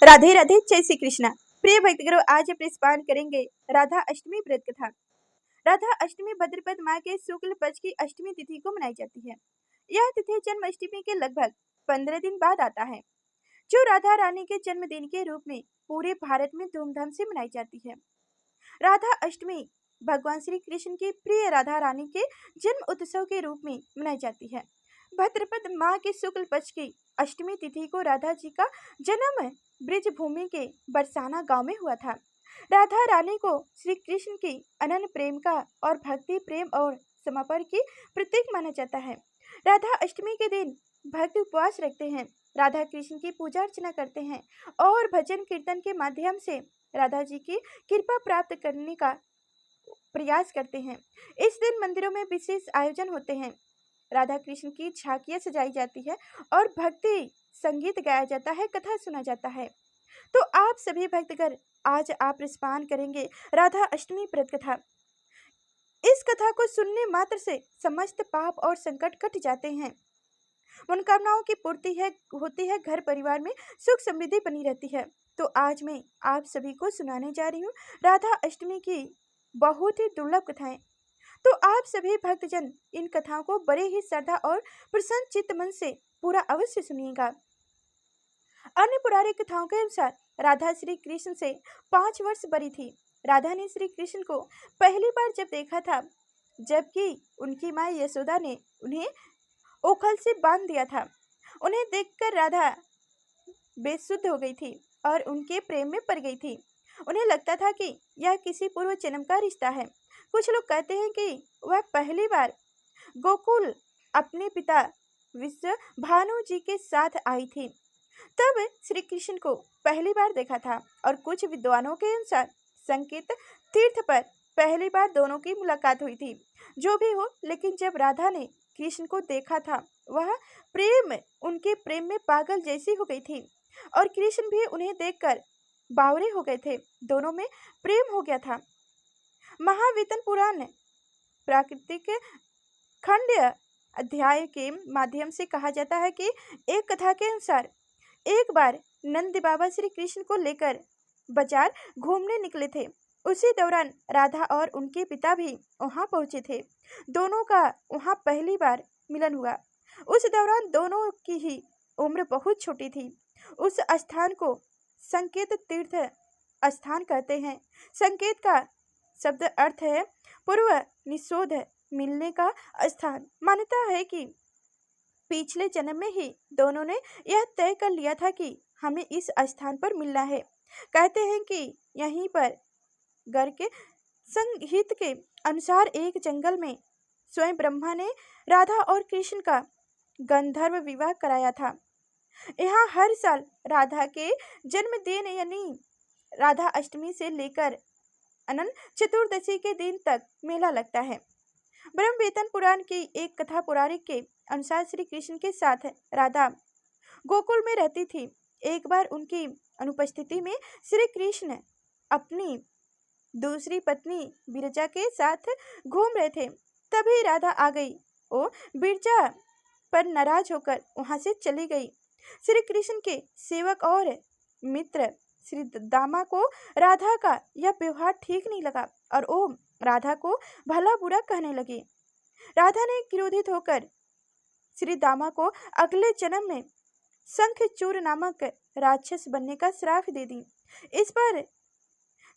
राधे राधे, जय श्री कृष्णा। प्रिय भक्तगणों, आज हम स्मरण करेंगे राधा अष्टमी व्रत कथा। राधा अष्टमी भाद्रपद माह के शुक्ल पक्ष की अष्टमी तिथि को मनाई जाती है। यह तिथि जन्माष्टमी के लगभग 15 दिन बाद आता है, जो राधा रानी के जन्मदिन के रूप में पूरे भारत में धूमधाम से मनाई जाती है। राधा अष्टमी भगवान श्री कृष्ण की प्रिय राधा रानी के जन्म उत्सव के रूप में मनाई जाती है। भाद्रपद माह के शुक्ल पक्ष की अष्टमी तिथि को राधा जी का जन्म ब्रिज भूमि के बरसाना गांव में हुआ था। राधा रानी को श्री कृष्ण की अनन्य प्रेम का और भक्ति प्रेम और समर्पण की प्रतीक माना जाता है। राधा अष्टमी के दिन भक्त उपवास रखते हैं, राधा कृष्ण की पूजा अर्चना करते हैं और भजन कीर्तन के माध्यम से राधा जी की कृपा प्राप्त करने का प्रयास करते हैं। इस दिन मंदिरों में विशेष आयोजन होते हैं, राधा कृष्ण की झांकियां सजाई जाती है और भक्ति संगीत गाया जाता है, कथा सुना जाता है। तो आप सभी भक्तगण, आज आप स्मरण करेंगे राधा अष्टमी व्रत कथा। इस कथा को सुनने मात्र से समस्त पाप और संकट कट जाते हैं, मनोकामनाओं की पूर्ति होती है, घर परिवार में सुख समृद्धि बनी रहती है। तो आज मैं आप सभी को सुनाने जा रही हूँ राधा अष्टमी की बहुत ही दुर्लभ कथाएं। तो आप सभी भक्तजन इन कथाओं को बड़े ही श्रद्धा और प्रसन्न चित्त मन से पूरा अवश्य सुनिएगा। अन्य पौराणिक कथाओं के अनुसार राधा श्री कृष्ण से 5 वर्ष बड़ी थी। राधा ने श्री कृष्ण को पहली बार जब देखा था, जबकि उनकी माँ यशोदा ने उन्हें ओखल से बांध दिया था। उन्हें देखकर राधा बेसुध हो गई थी और उनके प्रेम में पड़ गई थी। उन्हें लगता था कि यह किसी पूर्व जन्म का रिश्ता है। कुछ लोग कहते हैं कि वह पहली बार गोकुल अपने पिता विश्व भानु जी के साथ आई थी, तब श्री कृष्ण को पहली बार देखा था। और कुछ विद्वानों के अनुसार संकेत तीर्थ पर पहली बार दोनों की मुलाकात हुई थी। जो भी हो, लेकिन जब राधा ने कृष्ण को देखा था, वह उनके प्रेम में पागल जैसी हो गई थी और कृष्ण भी उन्हें देखकर बावरे हो गए थे। दोनों में प्रेम हो गया था। महावीतन पुराण प्राकृतिक खंड अध्याय के माध्यम से कहा जाता है कि एक कथा के अनुसार एक बार नंद बाबा श्री कृष्ण को लेकर बाजार घूमने निकले थे। उसी दौरान राधा और उनके पिता भी वहां पहुंचे थे। दोनों का वहां पहली बार मिलन हुआ। उस दौरान दोनों की ही उम्र बहुत छोटी थी। उस स्थान को संकेत तीर्थ स्थान कहते हैं। संकेत का शब्द अर्थ है पूर्व निषोध मिलने का स्थान। मान्यता है कि पिछले जन्म में ही दोनों ने यह तय कर लिया था कि हमें इस स्थान पर मिलना है। कहते हैं कि यहीं पर घर के संगीत के अनुसार एक जंगल में स्वयं ब्रह्मा ने राधा और कृष्ण का गंधर्व विवाह कराया था। यहाँ हर साल राधा के जन्मदिन यानी राधा अष्टमी से लेकर अनंत चतुर्दशी के दिन तक मेला लगता है। ब्रह्मवेतन पुराण की एक कथा पौराणिक के अनुसार श्री कृष्ण के साथ राधा गोकुल में रहती थी। एक बार उनकी अनुपस्थिति में श्री कृष्ण अपनी दूसरी पत्नी बिरजा के साथ घूम रहे थे। तभी राधा आ गई। वो बिरजा पर नाराज होकर वहां से चली गई। श्री कृष्ण के सेवक और मित्र श्री दामा को राधा का यह व्यवहार ठीक नहीं लगा और वो राधा को भला बुरा कहने लगे। राधा ने क्रोधित होकर श्री दामा को अगले जन्म में शंखचूर नामक राक्षस बनने का श्राप दे दी। इस पर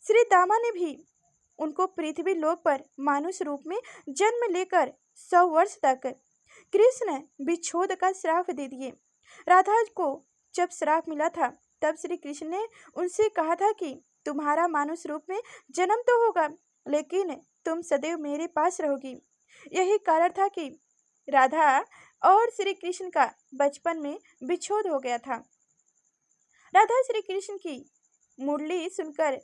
श्री दामा ने भी उनको पृथ्वी लोक पर मानुष रूप में जन्म लेकर 100 वर्ष तक कृष्ण विच्छोद का श्राप दे दिए। राधा को जब श्राप मिला था, तब श्री कृष्ण ने उनसे कहा था कि तुम्हारा मानुष रूप में जन्म तो होगा, लेकिन तुम सदैव मेरे पास रहोगी। यही कारण था कि राधा और श्री कृष्ण का बचपन में विच्छोद हो गया था। राधा श्री कृष्ण की मुरली सुनकर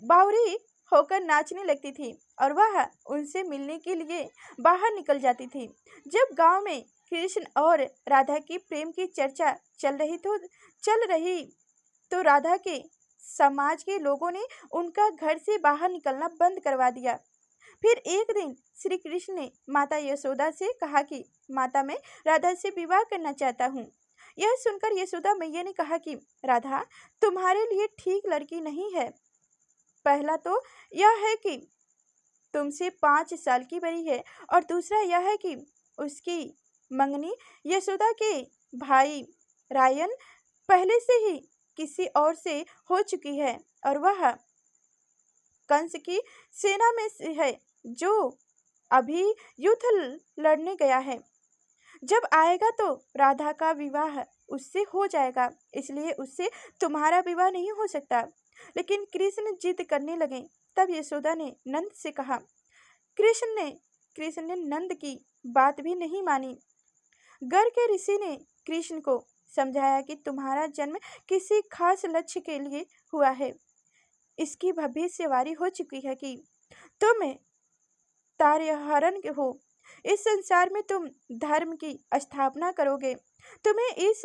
बावरी होकर नाचने लगती थी और वह उनसे मिलने के लिए बाहर निकल जाती थी। जब गांव में कृष्ण और राधा की प्रेम की चर्चा चल रही तो राधा के समाज के लोगों ने उनका घर से बाहर निकलना बंद करवा दिया। फिर एक दिन श्री कृष्ण ने माता यशोदा से कहा कि माता, मैं राधा से विवाह करना चाहता हूँ। यह सुनकर यशोदा मैया ने कहा कि राधा, तुम्हारे लिए ठीक लड़की नहीं है। पहला तो यह है कि तुमसे 5 साल की बड़ी है, और दूसरा यह है कि उसकी मंगनी यशोदा के भाई रायन पहले से ही किसी और से हो चुकी है, और वह कंस की सेना में से है, जो अभी युद्ध लड़ने गया है। जब आएगा तो राधा का विवाह उससे हो जाएगा, इसलिए उससे तुम्हारा विवाह नहीं हो सकता। लेकिन कृष्ण जिद करने लगे। तब यशोदा ने नंद से कहा। कृष्ण ने नंद की बात भी नहीं मानी। गर्ग के ऋषि ने कृष्ण को समझाया कि तुम्हारा जन्म किसी खास लक्ष्य के लिए हुआ है। इसकी भविष्यवाणी हो चुकी है कि तुम तारहरण हो। इस संसार में तुम धर्म की स्थापना करोगे। तुम्हें इस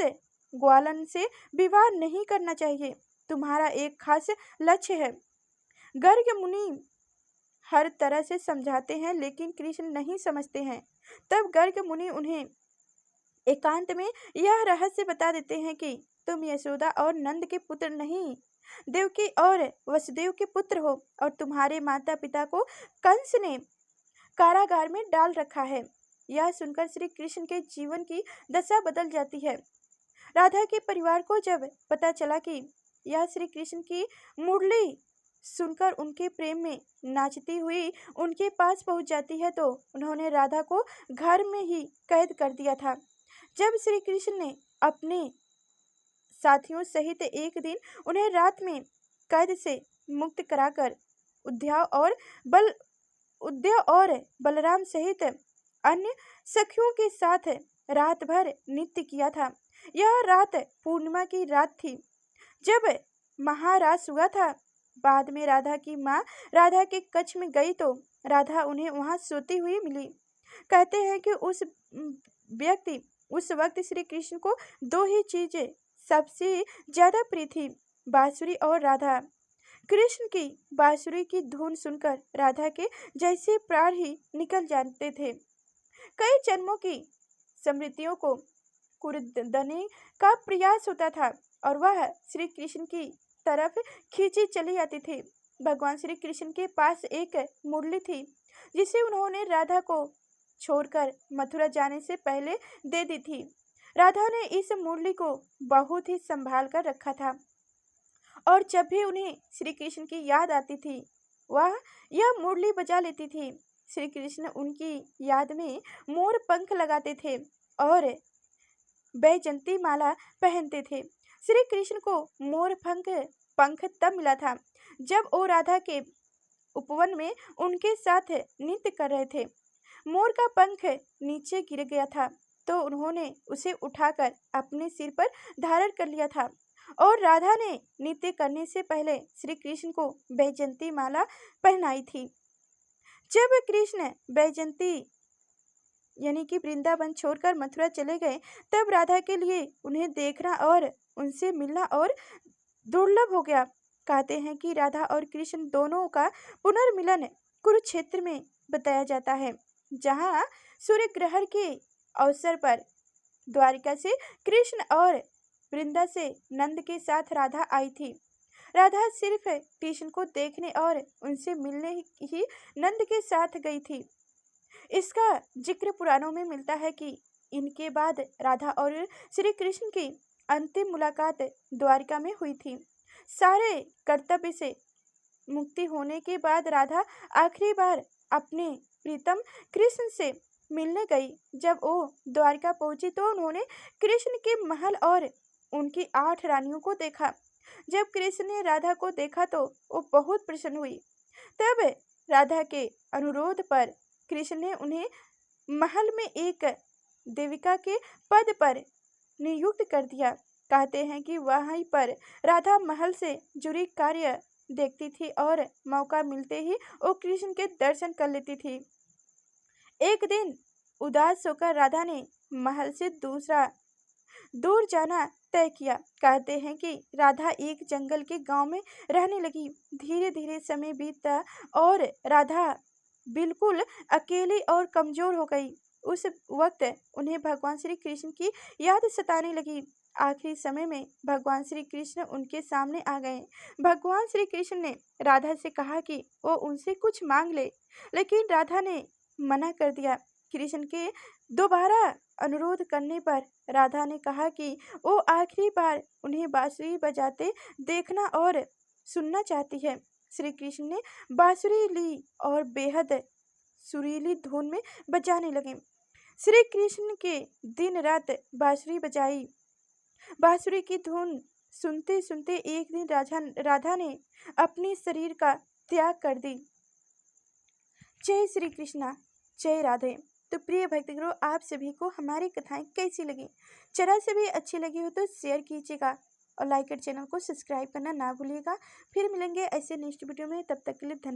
ग्वालन से विवाह नहीं करना चाहिए। तुम्हारा एक खास लक्ष्य है। गर्ग मुनि हर तरह से समझाते हैं, लेकिन कृष्ण नहीं समझते हैं। तब गर्ग मुनि उन्हें एकांत में यह रहस्य बता देते हैं कि तुम यशोदा और नंद के पुत्र नहीं, देवकी और वसुदेव के पुत्र हो, और तुम्हारे माता पिता को कंस ने कारागार में डाल रखा है। यह सुनकर श्री कृष्ण के जीवन की दशा बदल जाती है। राधा के परिवार को जब पता चला कि यह श्री कृष्ण की मुरली सुनकर उनके प्रेम में नाचती हुई उनके पास पहुंच जाती है, तो उन्होंने राधा को घर में ही कैद कर दिया था। जब श्री कृष्ण ने अपने साथियों सहित एक दिन उन्हें रात में कैद से मुक्त कराकर उद्धव और बलराम सहित अन्य सखियों के साथ रात भर नृत्य किया था। यह रात पूर्णिमा की रात थी, जब महारास हुआ था। बाद में राधा की माँ राधा के कक्ष में गई तो राधा उन्हें वहां सोती हुई मिली। कहते हैं कि उस वक्त श्री कृष्ण को 2 ही चीजें सबसे ज्यादा प्रिय थी, बांसुरी और राधा। कृष्ण की बांसुरी की धुन सुनकर राधा के जैसे प्राण ही निकल जाते थे। कई जन्मों की स्मृतियों को कुर्दने का प्रयास होता था, और वह श्री कृष्ण की तरफ खींची चली आती थी। भगवान श्री कृष्ण के पास एक मुरली थी, जिसे उन्होंने राधा को छोड़कर मथुरा जाने से पहले दे दी थी। राधा ने इस मुरली को बहुत ही संभाल कर रखा था, और जब भी उन्हें श्री कृष्ण की याद आती थी, वह यह मुरली बजा लेती थी। श्री कृष्ण उनकी याद में मोर पंख लगाते थे और बैजंती माला पहनते थे। श्री कृष्ण को मोर पंख तब मिला था जब वो राधा के उपवन में उनके साथ नृत्य कर रहे थे। मोर का पंख नीचे गिर गया था, तो उन्होंने उसे उठाकर अपने सिर पर धारण कर लिया था, और राधा ने नृत्य करने से पहले श्री कृष्ण को बैजंती माला पहनाई थी। जब कृष्ण बैजंती यानी कि वृंदावन छोड़कर मथुरा चले गए, तब राधा के लिए उन्हें देखना और उनसे मिलना और दुर्लभ हो गया। कहते हैं कि राधा और कृष्ण दोनों का पुनर्मिलन कुरुक्षेत्र में बताया जाता है, जहाँ सूर्य ग्रहण के अवसर पर द्वारिका से कृष्ण और वृंदा से नंद के साथ राधा आई थी। राधा सिर्फ कृष्ण को देखने और उनसे मिलने ही नंद के साथ गई थी। इसका जिक्र पुराणों में मिलता है कि इनके बाद राधा और श्री कृष्ण की अंतिम मुलाकात द्वारिका में हुई थी। सारे कर्तव्य से मुक्ति होने के बाद राधा आखिरी बार अपने प्रीतम कृष्ण से मिलने गई। जब वो द्वारिका पहुंची तो उन्होंने कृष्ण के महल और उनकी 8 रानियों को देखा। जब कृष्ण ने राधा को देखा तो वो बहुत प्रसन्न हुई। तब राधा के अनुरोध पर कृष्ण ने उन्हें महल में एक देविका के पद पर नियुक्त कर दिया। कहते हैं कि वहीं पर राधा महल से जुड़ी कार्य देखती थी और मौका मिलते ही वो कृष्ण के दर्शन कर लेती थी। एक दिन उदास होकर राधा ने महल से दूर जाना तय किया। कहते हैं कि राधा एक जंगल के गांव में रहने लगी। धीरे धीरे समय बीतता और राधा बिल्कुल अकेली और कमजोर हो गई। उस वक्त उन्हें भगवान श्री कृष्ण की याद सताने लगी आखिरी समय में भगवान श्री कृष्ण उनके सामने आ गए। भगवान श्री कृष्ण ने राधा से कहा कि वो उनसे कुछ मांग ले, लेकिन राधा ने मना कर दिया। कृष्ण के दोबारा अनुरोध करने पर राधा ने कहा कि वो आखिरी बार उन्हें बांसुरी बजाते देखना और सुनना चाहती है। श्री कृष्ण ने बांसुरी ली और बेहद सुरीली धुन में बजाने लगे। श्री कृष्ण के दिन रात बांसुरी बजाई। बांसुरी की धुन सुनते सुनते एक दिन राधा ने अपने शरीर का त्याग कर दी। जय श्री कृष्णा, जय राधे। तो प्रिय भक्तगणों, आप सभी को हमारी कथाएं कैसी लगी? जरा से भी अच्छी लगी हो तो शेयर कीजिएगा और लाइक और चैनल को सब्सक्राइब करना ना भूलिएगा। फिर मिलेंगे ऐसे नेक्स्ट वीडियो में, तब तक के लिए धन्यवाद।